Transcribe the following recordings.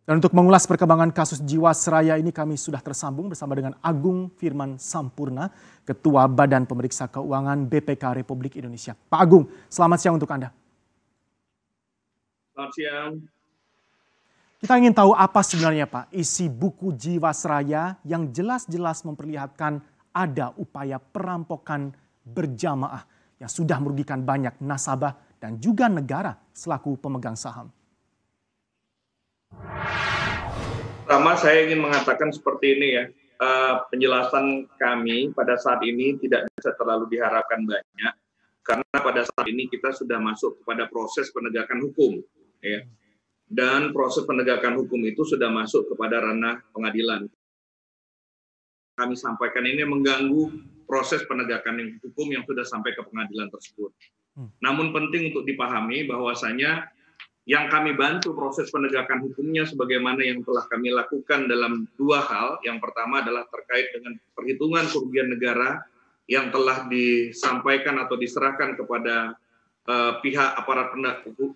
Dan untuk mengulas perkembangan kasus Jiwasraya ini kami sudah tersambung bersama dengan Agung Firman Sampurna, Ketua Badan Pemeriksa Keuangan BPK Republik Indonesia. Pak Agung, selamat siang untuk Anda. Selamat siang. Kita ingin tahu apa sebenarnya Pak isi buku Jiwasraya yang jelas-jelas memperlihatkan ada upaya perampokan berjamaah yang sudah merugikan banyak nasabah dan juga negara selaku pemegang saham. Pertama saya ingin mengatakan seperti ini ya, penjelasan kami pada saat ini tidak bisa terlalu diharapkan banyak, karena pada saat ini kita sudah masuk kepada proses penegakan hukum, ya. Dan proses penegakan hukum itu sudah masuk kepada ranah pengadilan. Kami sampaikan ini mengganggu proses penegakan hukum yang sudah sampai ke pengadilan tersebut. Namun penting untuk dipahami bahwasanya yang kami bantu proses penegakan hukumnya sebagaimana yang telah kami lakukan dalam dua hal. Yang pertama adalah terkait dengan perhitungan kerugian negara yang telah disampaikan atau diserahkan kepada pihak aparat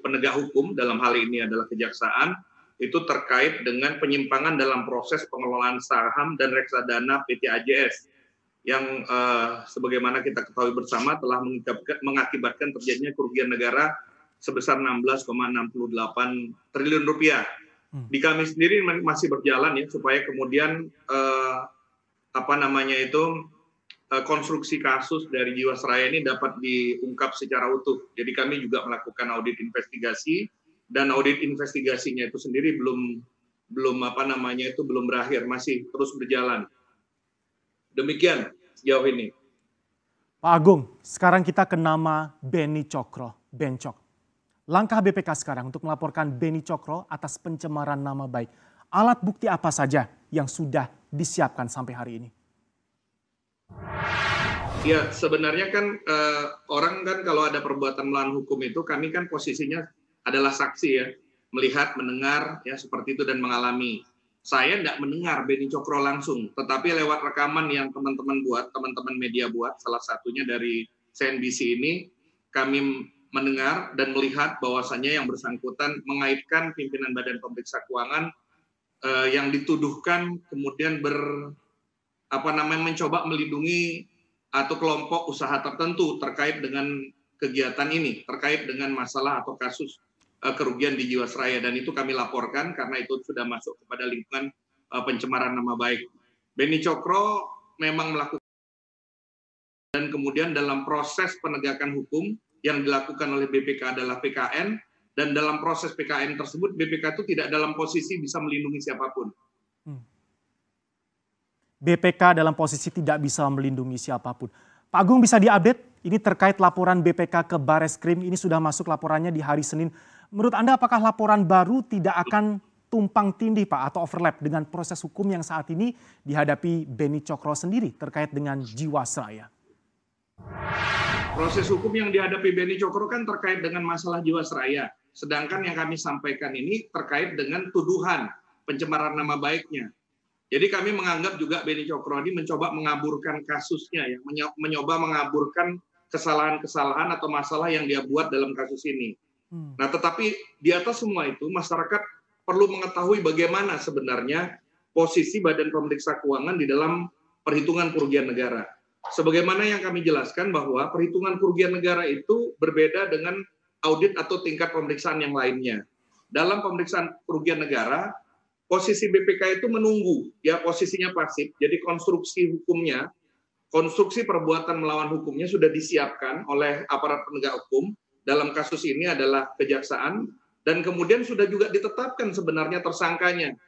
penegak hukum, dalam hal ini adalah kejaksaan, itu terkait dengan penyimpangan dalam proses pengelolaan saham dan reksadana PT AJS yang sebagaimana kita ketahui bersama telah mengakibatkan terjadinya kerugian negara sebesar 16,68 triliun rupiah. Di kami sendiri masih berjalan ya supaya kemudian konstruksi kasus dari Jiwasraya ini dapat diungkap secara utuh. Jadi kami juga melakukan audit investigasi dan audit investigasinya itu sendiri belum berakhir, masih terus berjalan. Demikian sejauh ini. Pak Agung, sekarang kita ke nama Beni Cokro, Bencok. Langkah BPK sekarang untuk melaporkan Beni Cokro atas pencemaran nama baik. Alat bukti apa saja yang sudah disiapkan sampai hari ini? Ya, sebenarnya kan orang kan kalau ada perbuatan melawan hukum itu kami kan posisinya adalah saksi ya, melihat, mendengar ya seperti itu dan mengalami. Saya tidak mendengar Beni Cokro langsung, tetapi lewat rekaman yang teman-teman media buat, salah satunya dari CNBC ini, kami mendengar dan melihat bahwasannya yang bersangkutan mengaitkan pimpinan Badan Pemeriksa Keuangan yang dituduhkan kemudian mencoba melindungi atau kelompok usaha tertentu terkait dengan kegiatan ini, terkait dengan masalah atau kasus kerugian di Jiwasraya, dan itu kami laporkan karena itu sudah masuk kepada lingkungan pencemaran nama baik. Beni Cokro memang melakukan dan kemudian dalam proses penegakan hukum yang dilakukan oleh BPK adalah PKN, dan dalam proses PKN tersebut BPK itu tidak dalam posisi bisa melindungi siapapun. BPK dalam posisi tidak bisa melindungi siapapun. Pak Agung, bisa diupdate ini terkait laporan BPK ke Bareskrim, ini sudah masuk laporannya di hari Senin. Menurut Anda apakah laporan baru tidak akan tumpang tindih Pak atau overlap dengan proses hukum yang saat ini dihadapi Beni Cokro sendiri terkait dengan Jiwasraya? Proses hukum yang dihadapi Beni Cokro kan terkait dengan masalah Jiwasraya. Sedangkan yang kami sampaikan ini terkait dengan tuduhan pencemaran nama baiknya. Jadi kami menganggap juga Beni Cokro ini mencoba mengaburkan kasusnya, ya, mencoba mengaburkan kesalahan-kesalahan atau masalah yang dia buat dalam kasus ini. Nah, tetapi di atas semua itu masyarakat perlu mengetahui bagaimana sebenarnya posisi Badan Pemeriksa Keuangan di dalam perhitungan kerugian negara. Sebagaimana yang kami jelaskan bahwa perhitungan kerugian negara itu berbeda dengan audit atau tingkat pemeriksaan yang lainnya. Dalam pemeriksaan kerugian negara, posisi BPK itu menunggu, ya posisinya pasif. Jadi konstruksi hukumnya, konstruksi perbuatan melawan hukumnya sudah disiapkan oleh aparat penegak hukum. Dalam kasus ini adalah kejaksaan, dan kemudian sudah juga ditetapkan sebenarnya tersangkanya.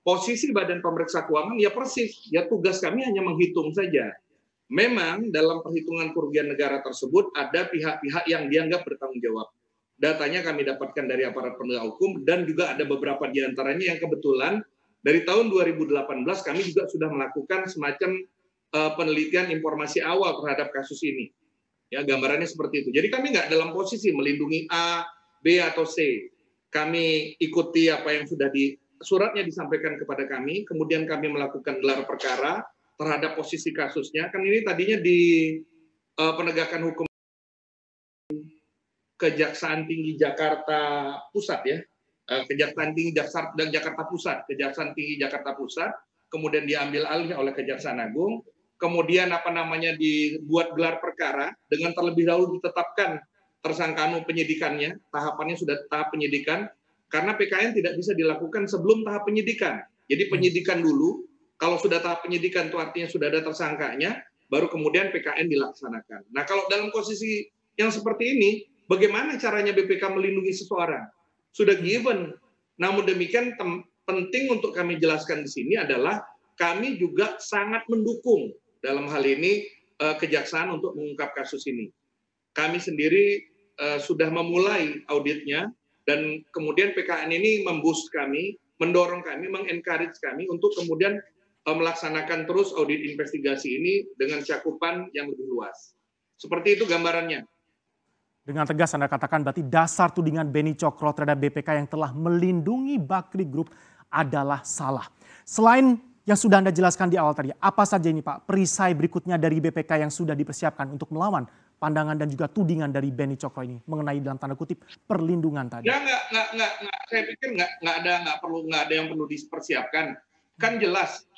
Posisi Badan Pemeriksa Keuangan ya persis, ya tugas kami hanya menghitung saja. Memang dalam perhitungan kerugian negara tersebut ada pihak-pihak yang dianggap bertanggung jawab. Datanya kami dapatkan dari aparat penegak hukum dan juga ada beberapa di antaranya yang kebetulan dari tahun 2018 kami juga sudah melakukan semacam penelitian informasi awal terhadap kasus ini. Ya, gambarannya seperti itu. Jadi kami nggak dalam posisi melindungi A, B, atau C. Kami ikuti apa yang sudah suratnya disampaikan kepada kami, kemudian kami melakukan gelar perkara terhadap posisi kasusnya. Kan ini tadinya di penegakan hukum Kejaksaan Tinggi Jakarta Pusat ya, Kejaksaan Tinggi dan Jakarta Pusat, Kejaksaan Tinggi Jakarta Pusat, kemudian diambil alih oleh Kejaksaan Agung, kemudian dibuat gelar perkara dengan terlebih dahulu ditetapkan tersangka penyidikannya, tahapannya sudah tahap penyidikan, karena PKN tidak bisa dilakukan sebelum tahap penyidikan. Jadi penyidikan dulu, kalau sudah tahap penyidikan itu artinya sudah ada tersangkanya, baru kemudian PKN dilaksanakan. Nah, kalau dalam posisi yang seperti ini, bagaimana caranya BPK melindungi seseorang? Sudah given. Namun demikian penting untuk kami jelaskan di sini adalah kami juga sangat mendukung dalam hal ini kejaksaan untuk mengungkap kasus ini. Kami sendiri sudah memulai auditnya dan kemudian PKN ini memboost kami, mendorong kami, mengencourage kami untuk kemudian melaksanakan terus audit investigasi ini dengan cakupan yang lebih luas. Seperti itu gambarannya. Dengan tegas Anda katakan berarti dasar tudingan Beni Cokro terhadap BPK yang telah melindungi Bakri Group adalah salah. Selain yang sudah Anda jelaskan di awal tadi, apa saja ini Pak perisai berikutnya dari BPK yang sudah dipersiapkan untuk melawan pandangan dan juga tudingan dari Beni Cokro ini mengenai dalam tanda kutip perlindungan tadi? Ya nggak, saya pikir nggak ada yang perlu dipersiapkan. Kan jelas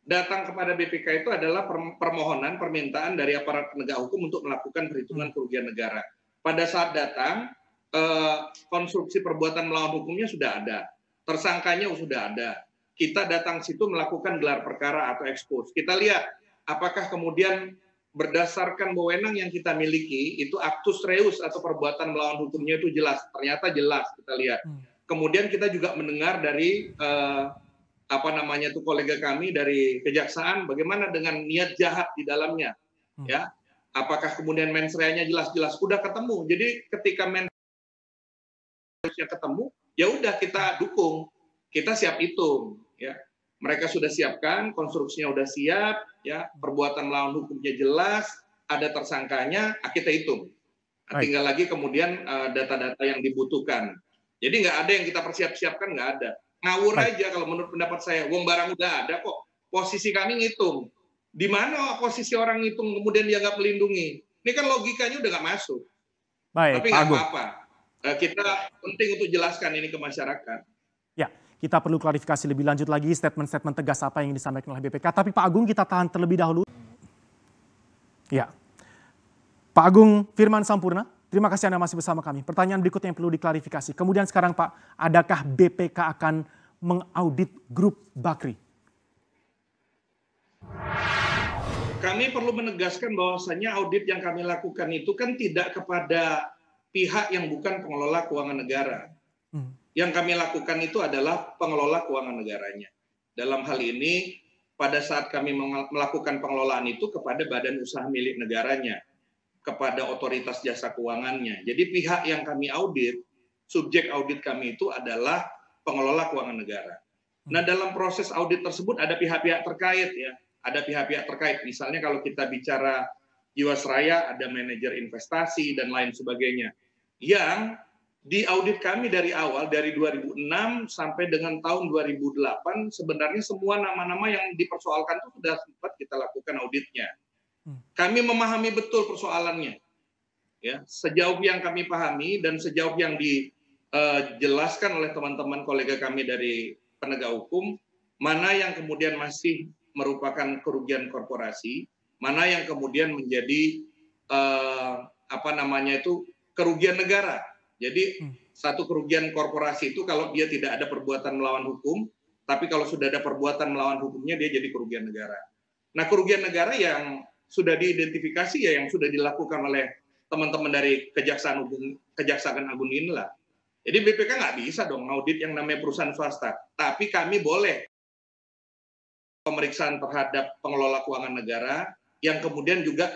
datang kepada BPK itu adalah permintaan dari aparat penegak hukum untuk melakukan perhitungan kerugian negara. Pada saat datang, konstruksi perbuatan melawan hukumnya sudah ada, tersangkanya sudah ada. Kita datang situ melakukan gelar perkara atau ekspos. Kita lihat apakah kemudian berdasarkan wewenang yang kita miliki itu actus reus atau perbuatan melawan hukumnya itu jelas. Ternyata jelas kita lihat. Kemudian kita juga mendengar dari kolega kami dari kejaksaan bagaimana dengan niat jahat di dalamnya, ya. Apakah kemudian mens rea-nya jelas-jelas udah ketemu. Jadi ketika mens rea-nya ketemu, ya udah kita dukung, kita siap hitung, ya. Mereka sudah siapkan, konstruksinya udah siap, ya. Perbuatan melawan hukumnya jelas, ada tersangkanya, kita hitung. Tinggal lagi kemudian data-data yang dibutuhkan. Jadi nggak ada yang kita persiapkan, nggak ada. Ngawur aja kalau menurut pendapat saya. Wong barang udah ada kok. Posisi kami ngitung. Di mana posisi orang ngitung kemudian dia nggak melindungi? Ini kan logikanya udah nggak masuk. Baik, tapi nggak apa-apa. Kita penting untuk jelaskan ini ke masyarakat. Ya, kita perlu klarifikasi lebih lanjut lagi statement-statement tegas apa yang disampaikan oleh BPK. Tapi Pak Agung kita tahan terlebih dahulu. Ya, Pak Agung Firman Sampurna, terima kasih Anda masih bersama kami. Pertanyaan berikutnya yang perlu diklarifikasi. Kemudian sekarang Pak, adakah BPK akan mengaudit grup Bakri? Kami perlu menegaskan bahwasannya audit yang kami lakukan itu kan tidak kepada pihak yang bukan pengelola keuangan negara. Yang kami lakukan itu adalah pengelola keuangan negaranya. Dalam hal ini, pada saat kami melakukan pengelolaan itu kepada badan usaha milik negaranya, kepada otoritas jasa keuangannya. Jadi pihak yang kami audit, subjek audit kami itu adalah pengelola keuangan negara. Nah, dalam proses audit tersebut ada pihak-pihak terkait, ya. Ada pihak-pihak terkait. Misalnya kalau kita bicara Jiwasraya, ada manajer investasi dan lain sebagainya. Yang di audit kami dari awal, dari 2006 sampai dengan tahun 2008, sebenarnya semua nama-nama yang dipersoalkan itu sudah sempat kita lakukan auditnya. Kami memahami betul persoalannya. Ya, sejauh yang kami pahami dan sejauh yang dijelaskan oleh teman-teman kolega kami dari penegak hukum, mana yang kemudian masih merupakan kerugian korporasi, mana yang kemudian menjadi kerugian negara. Jadi satu kerugian korporasi itu kalau dia tidak ada perbuatan melawan hukum, tapi kalau sudah ada perbuatan melawan hukumnya dia jadi kerugian negara. Nah, kerugian negara yang sudah diidentifikasi ya yang sudah dilakukan oleh teman-teman dari Kejaksaan Agung inilah. Jadi BPK nggak bisa dong audit yang namanya perusahaan swasta, tapi kami boleh pemeriksaan terhadap pengelola keuangan negara yang kemudian juga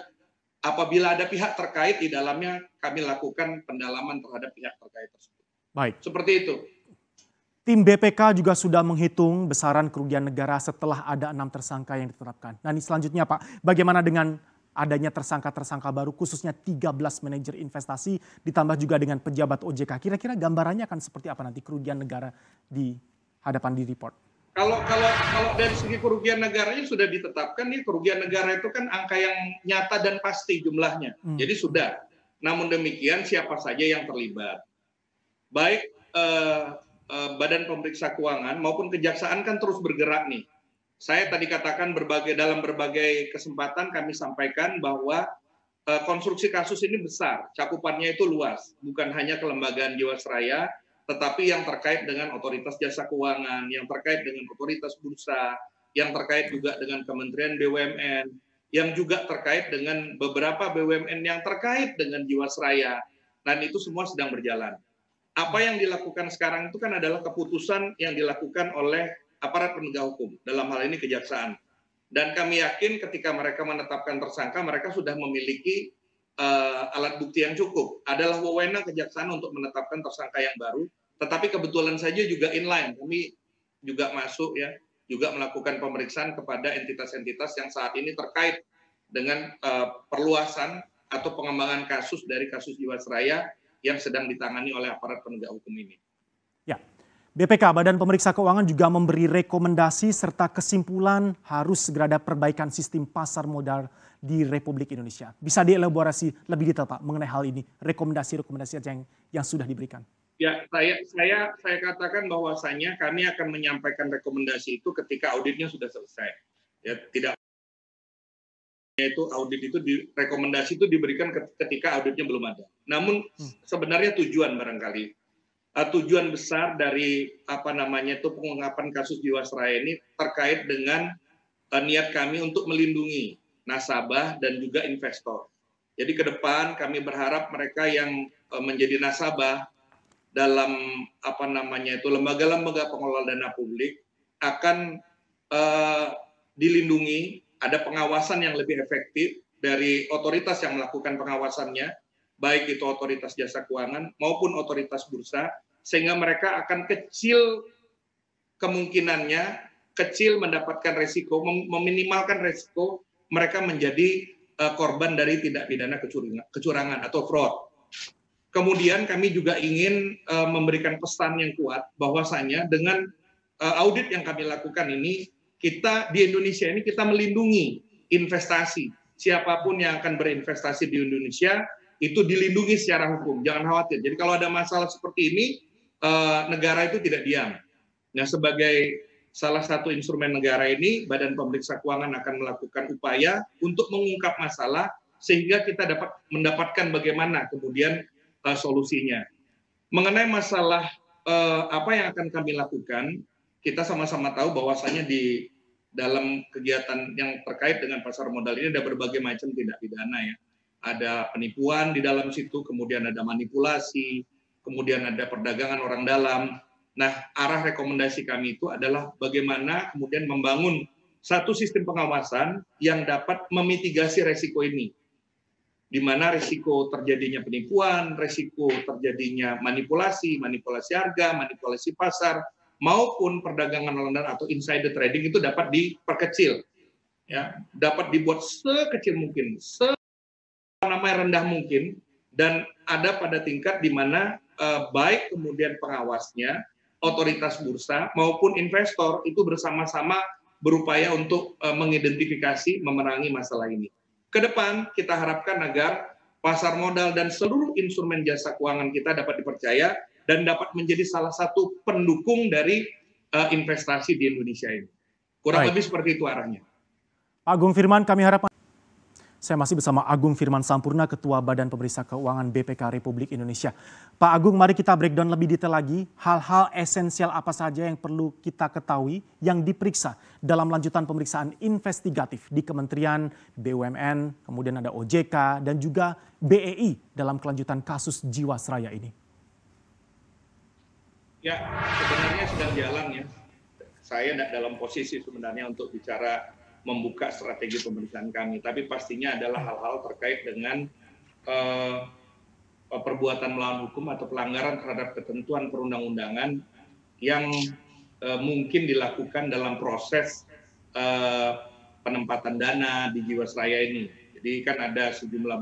apabila ada pihak terkait di dalamnya kami lakukan pendalaman terhadap pihak terkait tersebut. Baik. Seperti itu. Tim BPK juga sudah menghitung besaran kerugian negara setelah ada 6 tersangka yang ditetapkan. Nah, ini selanjutnya Pak, bagaimana dengan adanya tersangka-tersangka baru khususnya 13 manajer investasi ditambah juga dengan pejabat OJK. Kira-kira gambarannya akan seperti apa nanti kerugian negara di hadapan di report? Kalau dari segi kerugian negaranya sudah ditetapkan nih, kerugian negara itu kan angka yang nyata dan pasti jumlahnya. Jadi sudah. Namun demikian siapa saja yang terlibat. Baik Badan Pemeriksa Keuangan maupun Kejaksaan kan terus bergerak nih. Saya tadi katakan dalam berbagai kesempatan kami sampaikan bahwa konstruksi kasus ini besar, cakupannya itu luas, bukan hanya kelembagaan Jiwasraya, tetapi yang terkait dengan otoritas jasa keuangan, yang terkait dengan otoritas bursa, yang terkait juga dengan Kementerian BUMN, yang juga terkait dengan beberapa BUMN yang terkait dengan Jiwasraya, dan itu semua sedang berjalan. Apa yang dilakukan sekarang itu kan adalah keputusan yang dilakukan oleh aparat penegak hukum, dalam hal ini kejaksaan. Dan kami yakin ketika mereka menetapkan tersangka, mereka sudah memiliki alat bukti yang cukup. Adalah wewenang kejaksaan untuk menetapkan tersangka yang baru, tetapi kebetulan saja juga inline. Kami juga masuk ya, juga melakukan pemeriksaan kepada entitas-entitas yang saat ini terkait dengan perluasan atau pengembangan kasus dari kasus Jiwasraya yang sedang ditangani oleh aparat penegak hukum ini. Ya, BPK Badan Pemeriksa Keuangan juga memberi rekomendasi serta kesimpulan harus segera ada perbaikan sistem pasar modal di Republik Indonesia. Bisa dielaborasi lebih detail Pak mengenai hal ini, rekomendasi-rekomendasi yang sudah diberikan. Ya, saya katakan bahwasanya kami akan menyampaikan rekomendasi itu ketika auditnya sudah selesai. Ya, tidak itu audit itu rekomendasi itu diberikan ketika auditnya belum ada. Namun sebenarnya tujuan barangkali tujuan besar dari pengungkapan kasus Jiwasraya ini terkait dengan niat kami untuk melindungi nasabah dan juga investor. Jadi ke depan kami berharap mereka yang menjadi nasabah dalam lembaga-lembaga pengelola dana publik akan dilindungi, ada pengawasan yang lebih efektif dari otoritas yang melakukan pengawasannya, baik itu otoritas jasa keuangan maupun otoritas bursa, sehingga mereka akan kecil kemungkinannya, kecil mendapatkan resiko, meminimalkan resiko mereka menjadi korban dari tindak pidana kecurangan atau fraud. Kemudian kami juga ingin memberikan pesan yang kuat bahwasanya dengan audit yang kami lakukan ini, kita di Indonesia ini kita melindungi investasi. Siapapun yang akan berinvestasi di Indonesia itu dilindungi secara hukum. Jangan khawatir. Jadi kalau ada masalah seperti ini, negara itu tidak diam. Nah, sebagai salah satu instrumen negara ini, Badan Pemeriksa Keuangan akan melakukan upaya untuk mengungkap masalah sehingga kita dapat mendapatkan bagaimana kemudian solusinya. Mengenai masalah apa yang akan kami lakukan, kita sama-sama tahu bahwasanya di dalam kegiatan yang terkait dengan pasar modal ini ada berbagai macam tindak pidana ya. Ada penipuan di dalam situ, kemudian ada manipulasi, kemudian ada perdagangan orang dalam. Nah, arah rekomendasi kami itu adalah bagaimana kemudian membangun satu sistem pengawasan yang dapat memitigasi resiko ini. Di mana risiko terjadinya penipuan, risiko terjadinya manipulasi harga, manipulasi pasar, maupun perdagangan online atau insider trading itu dapat diperkecil, ya, dapat dibuat sekecil mungkin, rendah mungkin, dan ada pada tingkat di mana baik kemudian pengawasnya, otoritas bursa maupun investor itu bersama-sama berupaya untuk mengidentifikasi, memerangi masalah ini. Ke depan kita harapkan agar pasar modal dan seluruh instrumen jasa keuangan kita dapat dipercaya dan dapat menjadi salah satu pendukung dari investasi di Indonesia ini. Kurang lebih seperti itu arahnya. Pak Agung Firman, kami harap. Saya masih bersama Agung Firman Sampurna, Ketua Badan Pemeriksa Keuangan BPK Republik Indonesia. Pak Agung, mari kita breakdown lebih detail lagi hal-hal esensial apa saja yang perlu kita ketahui yang diperiksa dalam lanjutan pemeriksaan investigatif di Kementerian BUMN, kemudian ada OJK dan juga BEI dalam kelanjutan kasus Jiwasraya ini. Ya, sebenarnya sedang jalan ya. Saya tidak dalam posisi sebenarnya untuk bicara membuka strategi pemeriksaan kami, tapi pastinya adalah hal-hal terkait dengan perbuatan melawan hukum atau pelanggaran terhadap ketentuan perundang-undangan yang mungkin dilakukan dalam proses penempatan dana di Jiwasraya ini. Jadi kan ada sejumlah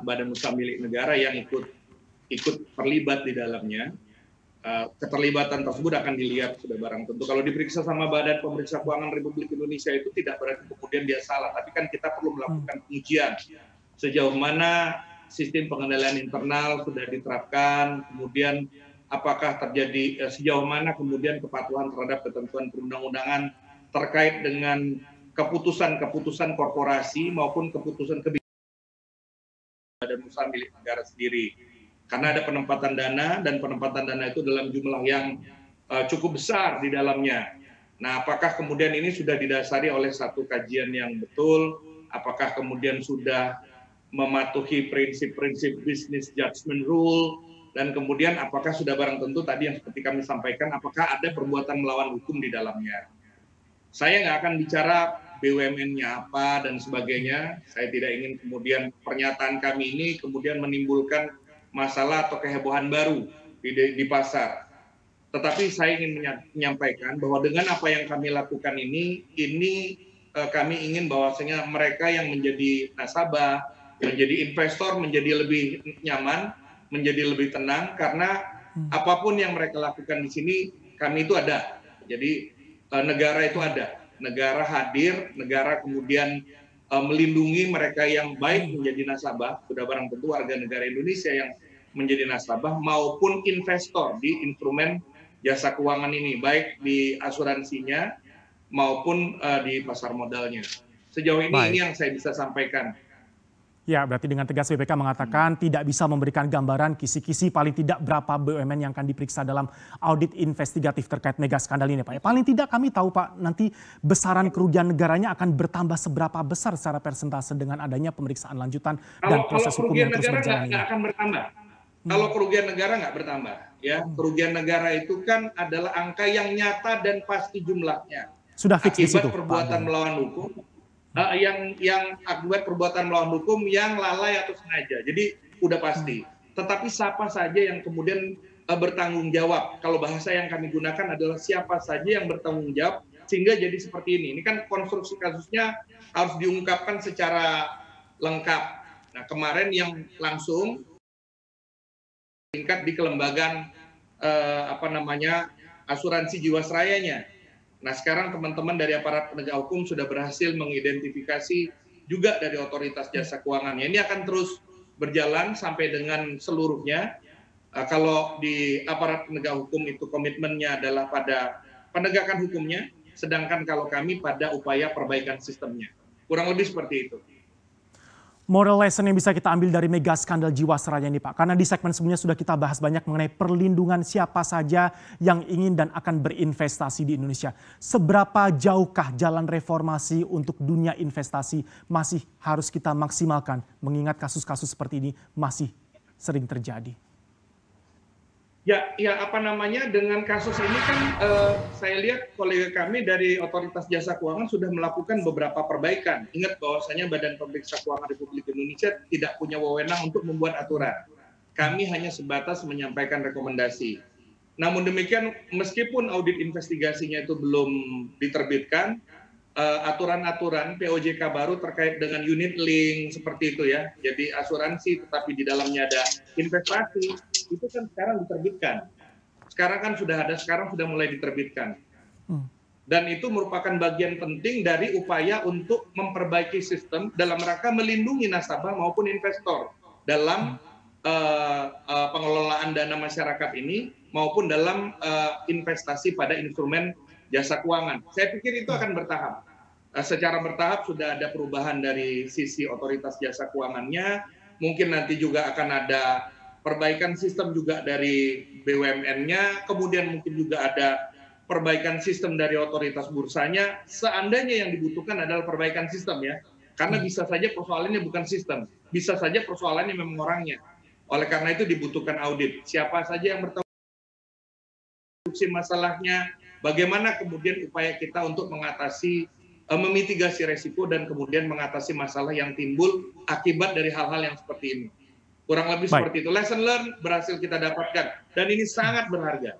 badan usaha milik negara yang ikut terlibat di dalamnya. Keterlibatan tersebut akan dilihat sudah barang tentu. Kalau diperiksa sama Badan Pemeriksa Keuangan Republik Indonesia itu tidak berarti kemudian dia salah, tapi kan kita perlu melakukan pengujian sejauh mana sistem pengendalian internal sudah diterapkan, kemudian apakah terjadi sejauh mana kemudian kepatuhan terhadap ketentuan perundang-undangan terkait dengan keputusan-keputusan korporasi maupun keputusan kebijakan badan usaha milik negara sendiri. Karena ada penempatan dana dan penempatan dana itu dalam jumlah yang cukup besar di dalamnya. Nah, apakah kemudian ini sudah didasari oleh satu kajian yang betul? Apakah kemudian sudah mematuhi prinsip-prinsip business judgment rule? Dan kemudian apakah sudah barang tentu tadi yang seperti kami sampaikan, apakah ada perbuatan melawan hukum di dalamnya? Saya nggak akan bicara BUMN-nya apa dan sebagainya. Saya tidak ingin kemudian pernyataan kami ini kemudian menimbulkan masalah atau kehebohan baru di pasar. Tetapi saya ingin menyampaikan bahwa dengan apa yang kami lakukan ini kami ingin bahwasanya mereka yang menjadi nasabah, menjadi investor menjadi lebih nyaman, menjadi lebih tenang, karena apapun yang mereka lakukan di sini kami itu ada. Jadi negara itu ada, negara hadir, negara kemudian melindungi mereka yang baik menjadi nasabah, sudah barang tentu warga negara Indonesia yang menjadi nasabah maupun investor di instrumen jasa keuangan ini, baik di asuransinya maupun di pasar modalnya. Sejauh ini yang saya bisa sampaikan. Ya, berarti dengan tegas BPK mengatakan tidak bisa memberikan gambaran kisi-kisi paling tidak berapa BUMN yang akan diperiksa dalam audit investigatif terkait mega skandal ini, Pak. Paling tidak kami tahu, Pak, nanti besaran kerugian negaranya akan bertambah seberapa besar secara persentase dengan adanya pemeriksaan lanjutan dan proses hukum yang terus berjalan ini. Nggak akan bertambah. Kalau kerugian negara nggak bertambah, ya. Kerugian negara itu kan adalah angka yang nyata dan pasti jumlahnya. Sudah fix di situ, akibat perbuatan melawan hukum. Yang akibat perbuatan melawan hukum yang lalai atau sengaja. Jadi udah pasti. Tetapi siapa saja yang kemudian bertanggung jawab. Kalau bahasa yang kami gunakan adalah siapa saja yang bertanggung jawab sehingga jadi seperti ini. Ini kan konstruksi kasusnya harus diungkapkan secara lengkap. Nah, kemarin yang langsung tingkat di kelembagaan asuransi jiwasrayanya. Nah, sekarang teman-teman dari aparat penegak hukum sudah berhasil mengidentifikasi juga dari otoritas jasa keuangannya. Ini akan terus berjalan sampai dengan seluruhnya. Kalau di aparat penegak hukum itu komitmennya adalah pada penegakan hukumnya, sedangkan kalau kami pada upaya perbaikan sistemnya. Kurang lebih seperti itu. Moral lesson yang bisa kita ambil dari mega skandal Jiwasraya ini, Pak. Karena di segmen sebelumnya sudah kita bahas banyak mengenai perlindungan siapa saja yang ingin dan akan berinvestasi di Indonesia. Seberapa jauhkah jalan reformasi untuk dunia investasi masih harus kita maksimalkan, mengingat kasus-kasus seperti ini masih sering terjadi. Dengan kasus ini kan saya lihat kolega kami dari Otoritas Jasa Keuangan sudah melakukan beberapa perbaikan. Ingat bahwasanya Badan Pemeriksa Keuangan Republik Indonesia tidak punya wewenang untuk membuat aturan. Kami hanya sebatas menyampaikan rekomendasi. Namun demikian, meskipun audit investigasinya itu belum diterbitkan, aturan-aturan POJK baru terkait dengan unit link seperti itu ya. Jadi asuransi tetapi di dalamnya ada investasi, itu kan sekarang diterbitkan. Sekarang sudah mulai diterbitkan. Dan itu merupakan bagian penting dari upaya untuk memperbaiki sistem dalam rangka melindungi nasabah maupun investor dalam pengelolaan dana masyarakat ini maupun dalam investasi pada instrumen jasa keuangan. Saya pikir itu akan bertahap. Secara bertahap sudah ada perubahan dari sisi otoritas jasa keuangannya. Mungkin nanti juga akan ada perbaikan sistem juga dari BUMN-nya. Kemudian mungkin juga ada perbaikan sistem dari otoritas bursanya. Seandainya yang dibutuhkan adalah perbaikan sistem ya. Karena bisa saja persoalannya bukan sistem. Bisa saja persoalannya memang orangnya. Oleh karena itu dibutuhkan audit. Siapa saja yang bertanggung jawab masalahnya, bagaimana kemudian upaya kita untuk mengatasi, memitigasi resiko dan kemudian mengatasi masalah yang timbul akibat dari hal-hal yang seperti ini. Kurang lebih seperti itu. Lesson learned berhasil kita dapatkan dan ini sangat berharga.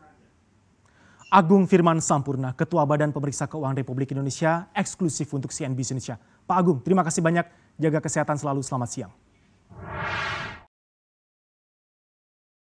Agung Firman Sampurna, Ketua Badan Pemeriksa Keuangan Republik Indonesia, eksklusif untuk CNBC Indonesia. Pak Agung, terima kasih banyak. Jaga kesehatan selalu. Selamat siang.